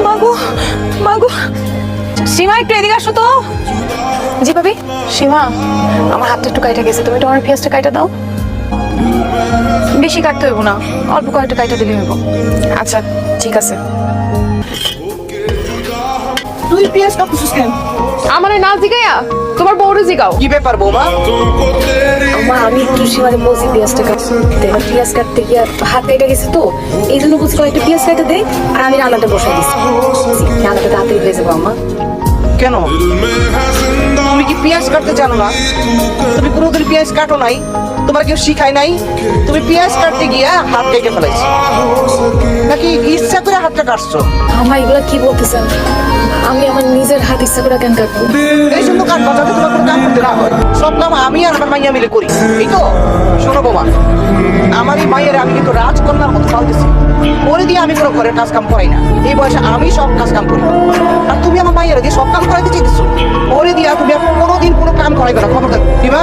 মাগো মাগো, সীমা একটু এদিকে আসো তো। জি ভাবি। সীমা, আমার হাতটা একটু কাইটা গেছে, তুমি তোমার পেঁয়াজটা কাইটা দাও। বেশি কাটতে হইব না, অল্প কয়েকটা কাইটা দিলে হইব। আচ্ছা ঠিক আছে। তুই পেঁয়াজ কাটছিস কেন? আমারে না জিগাইয়া তোমার বউরে জিগাও। কি ব্যাপার বৌমা? মা, আমি একটু সীমারে বলছি পেঁয়াজটা কাটতে, এবার পেঁয়াজ কাটতে গিয়ে হাত কেটে গেছে তো এই জন্য বলছি কয়েকটা পেঁয়াজ কেটে দে, আর আমি রান্নাটা বসাই দিচ্ছি। রান্নাটা তাড়াতাড়ি হয়ে যাবো আম্মা। কেন, তুমি কি পেঁয়াজ কাটতে জানো না? তুমি কোনোদিন পেঁয়াজ কাটো নাই? তোমার কেউ শিখায় নাই? তুমি পেঁয়াজ কাটতে গিয়া হাত কেটে ফেলাইছো, নাকি ইচ্ছা করে হাতটা কাটছো? আম্মা এগুলা কি বলতেছেন? আমি আমার নিজের হাত ইচ্ছা করে কেন কাটবো? এই জন্য কাটবা যাতে তোমার কোনো কাম করতে না হয়। সব কাম আমি আর আমার মাইয়া মিলে করি, এই তো। শোনো বোমা, আমার এই মাইয়ের আমি কিন্তু রাজকন্যার মতো পালতেছি। করে দিয়ে আমি কোনো ঘরের কাজ কাম করাই না। এই বয়সে আমি সব কাজ কাম করি, আর তুমি আমার মাইয়ের দিয়ে সব কাম করাইতে চাইতেছো। করে দিয়া তুমি আর কোনোদিন কোনো কাম করাইবে না, খবর দিবা?